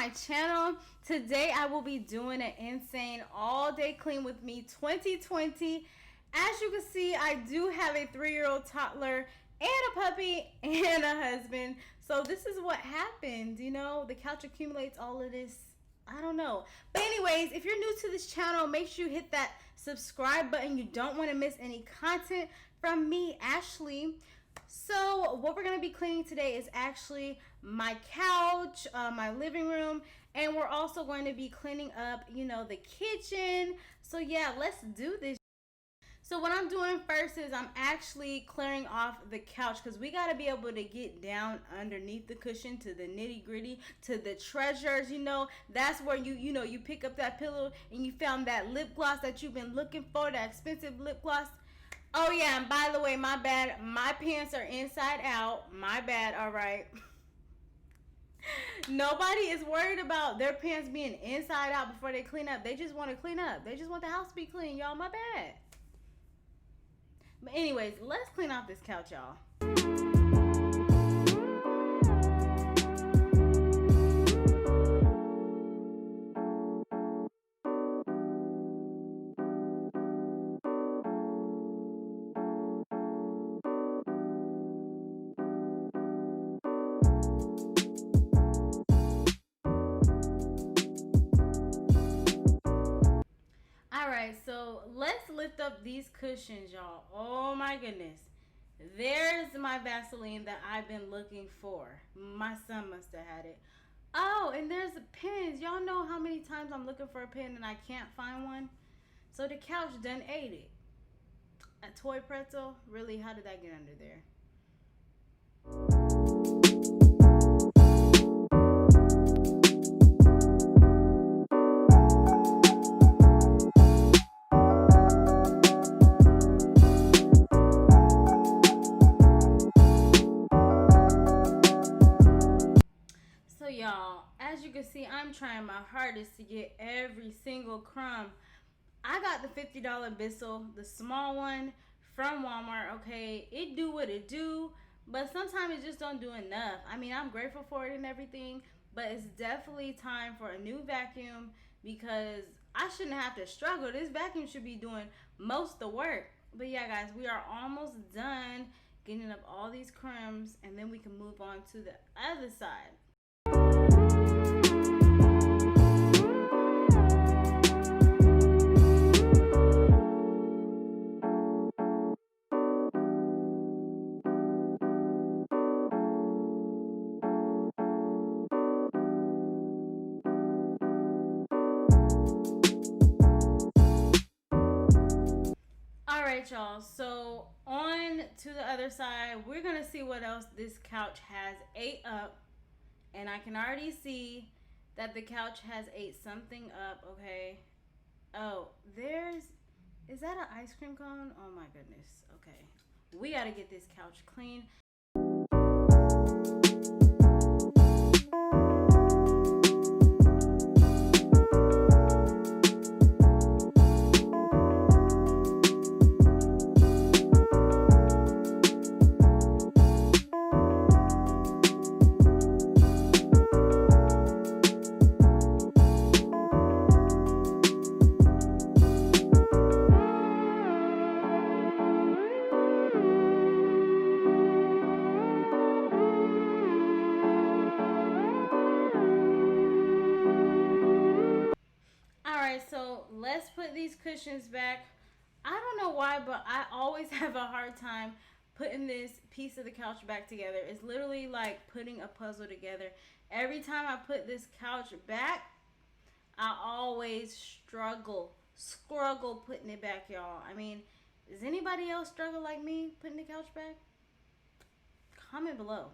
my channel. Today I will be doing an insane all day clean with me 2020. As you can see, I do have a 3-year-old toddler and a puppy and a husband. So this is what happens, you know, the couch accumulates all of this. I don't know. But anyways, if you're new to this channel, make sure you hit that subscribe button. You don't want to miss any content from me, Ashley. So what we're going to be cleaning today is actually my couch, my living room, and we're also going to be cleaning up, you know, the kitchen. So yeah, let's do this. So what I'm doing first is I'm actually clearing off the couch because we got to be able to get down underneath the cushion to the nitty gritty, to the treasures, you know. That's where you pick up that pillow and you found that lip gloss that you've been looking for, that expensive lip gloss. Oh yeah, and by the way, my bad, my pants are inside out. My bad, all right. Nobody is worried about their pants being inside out before they clean up. They just want to clean up. They just want the house to be clean, y'all. My bad. But anyways, let's clean off this couch, y'all. So let's lift up these cushions, y'all. Oh my goodness. There's my Vaseline that I've been looking for. My son must have had it. Oh, and there's pins. Y'all know how many times I'm looking for a pin and I can't find one? So the couch done ate it. A toy pretzel? Really? How did that get under there? Y'all, as you can see, I'm trying my hardest to get every single crumb. I got the $50 Bissell, the small one from Walmart. Okay, it do what it do, but sometimes it just don't do enough. I mean, I'm grateful for it and everything, but it's definitely time for a new vacuum because I shouldn't have to struggle. This vacuum should be doing most of the work. But yeah, guys, we are almost done getting up all these crumbs, and then we can move on to the other side. Alright, y'all, so on to the other side, we're gonna see what else this couch has ate up. And I can already see that the couch has ate something up. Okay. Oh, is that an ice cream cone? Oh my goodness. Okay, we gotta get this couch clean. So let's put these cushions back. I don't know why, but I always have a hard time putting this piece of the couch back together. It's literally like putting a puzzle together. Every time I put this couch back, I always struggle putting it back, y'all. I mean, does anybody else struggle like me putting the couch back? Comment below.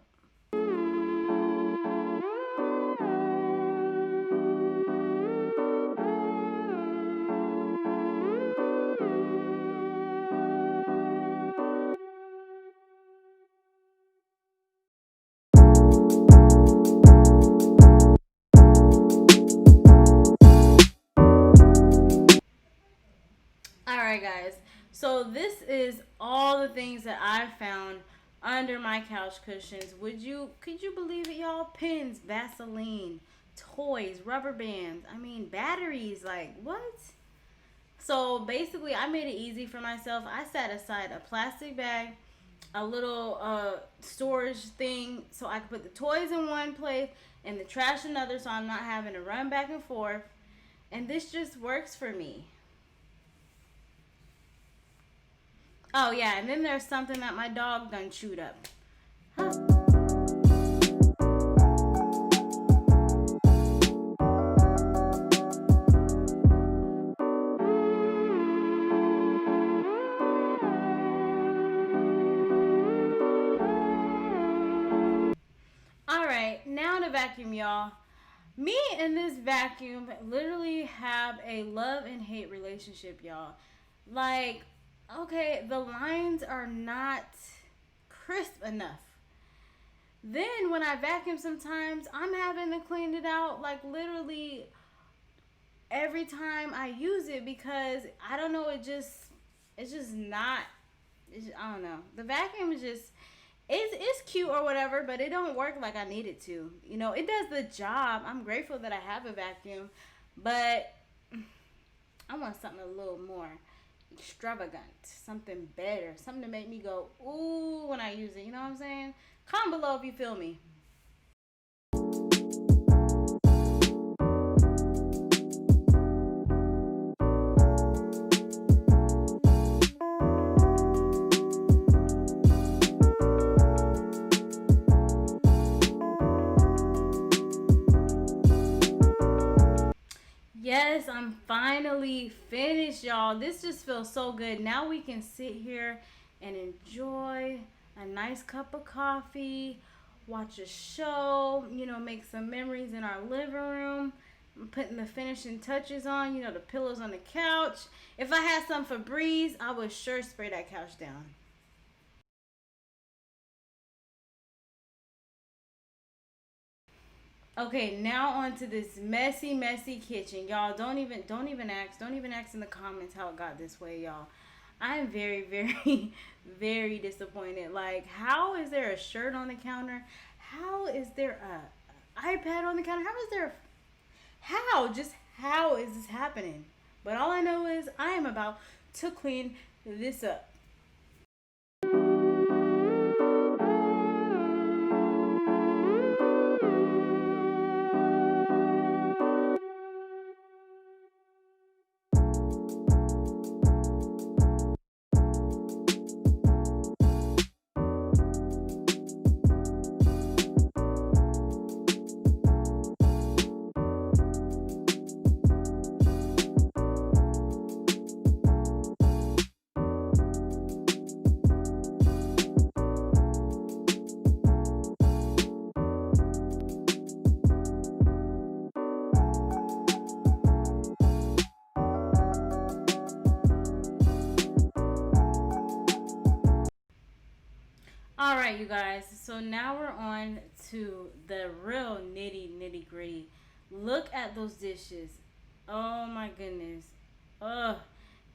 Alright guys, so this is all the things that I found under my couch cushions. Could you believe it, y'all? Pins, Vaseline, toys, rubber bands, I mean batteries, like what? So basically, I made it easy for myself. I set aside a plastic bag, a little storage thing, so I could put the toys in one place and the trash in another, so I'm not having to run back and forth. And this just works for me. Oh yeah, and then there's something that my dog done chewed up. Huh. All right, now to vacuum, y'all. Me and this vacuum literally have a love and hate relationship, y'all. Like, okay, the lines are not crisp enough. Then when I vacuum sometimes, I'm having to clean it out like literally every time I use it because I don't know, it's just not I don't know. The vacuum is just it's cute or whatever, but it don't work like I need it to. You know, it does the job. I'm grateful that I have a vacuum, but I want something a little more extravagant, something better, something to make me go ooh when I use it. You know what I'm saying? Comment below if you feel me. Yes, I'm finally finished, y'all. This just feels so good. Now we can sit here and enjoy a nice cup of coffee, watch a show, you know, make some memories in our living room. I'm putting the finishing touches on, you know, the pillows on the couch. If I had some Febreze, I would sure spray that couch down. Okay, now on to this messy, messy kitchen. Y'all don't even ask in the comments how it got this way, y'all. I'm very, very, very disappointed. Like, how is there a shirt on the counter? How is there a iPad on the counter? How is there how? Just how is this happening? But all I know is I am about to clean this up. All right, you guys. So now we're on to the real nitty gritty. Look at those dishes. Oh my goodness. Ugh.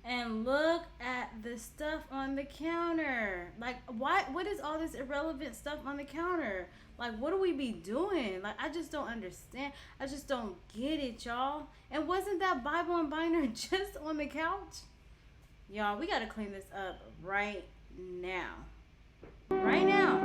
And look at the stuff on the counter. Like, why? What is all this irrelevant stuff on the counter? Like, what do we be doing? Like, I just don't understand. I just don't get it, y'all. And wasn't that Bible and binder just on the couch? Y'all, we gotta clean this up right now. Right now.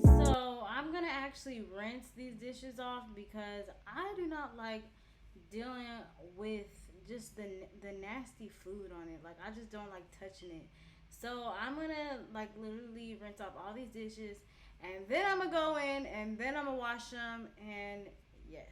So I'm gonna actually rinse these dishes off because I do not like dealing with just the nasty food on it. Like, I just don't like touching it. So I'm gonna like literally rinse off all these dishes, and then I'm gonna go in and then I'm gonna wash them. And yes.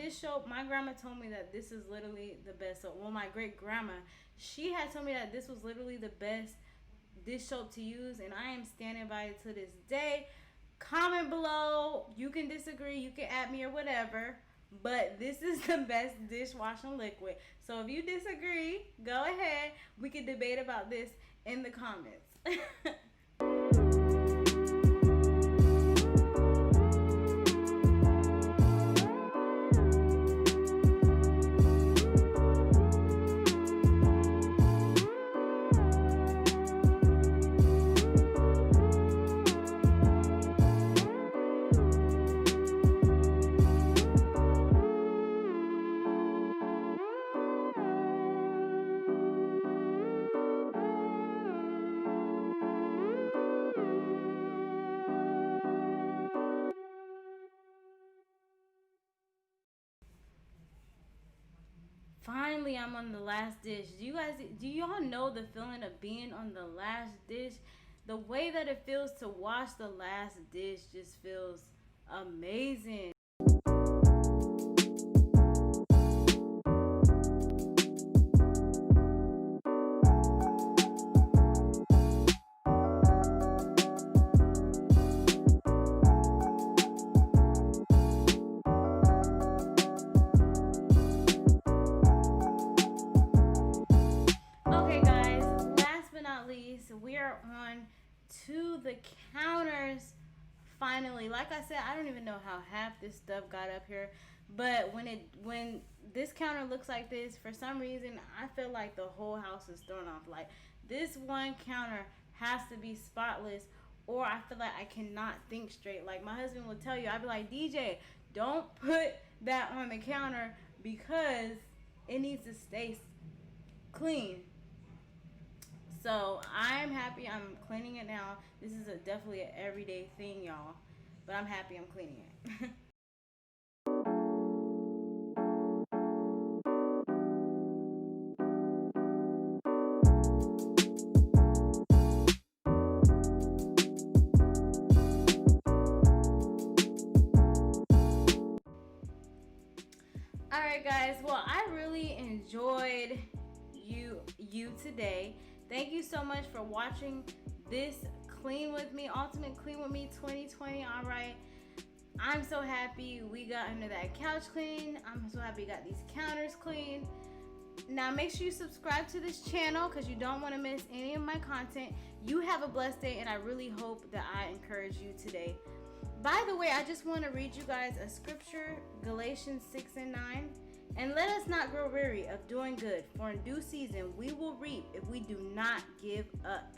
dish soap, my grandma told me that this is literally the best soap. Well, my great grandma, she had told me that this was literally the best dish soap to use, and I am standing by it to this day. Comment below. You can disagree, you can at me or whatever, but this is the best dishwashing liquid. So if you disagree, go ahead. We can debate about this in the comments. Finally, I'm on the last dish. Do y'all know the feeling of being on the last dish? The way that it feels to wash the last dish just feels amazing. Okay, guys, last but not least, we are on to the counters finally. Like I said, I don't even know how half this stuff got up here, but when this counter looks like this, for some reason I feel like the whole house is thrown off. Like, this one counter has to be spotless, or I feel like I cannot think straight. Like, my husband will tell you, I'd be like, DJ, don't put that on the counter because it needs to stay clean. So I'm happy I'm cleaning it now. This is definitely an everyday thing, y'all. But I'm happy I'm cleaning it. Alright, guys. Well, I really enjoyed you today. Thank you so much for watching this Clean With Me, Ultimate Clean With Me 2020. Alright. I'm so happy we got under that couch clean. I'm so happy we got these counters clean. Now make sure you subscribe to this channel because you don't want to miss any of my content. You have a blessed day, and I really hope that I encourage you today. By the way, I just want to read you guys a scripture, Galatians 6:9. And let us not grow weary of doing good, for in due season we will reap if we do not give up.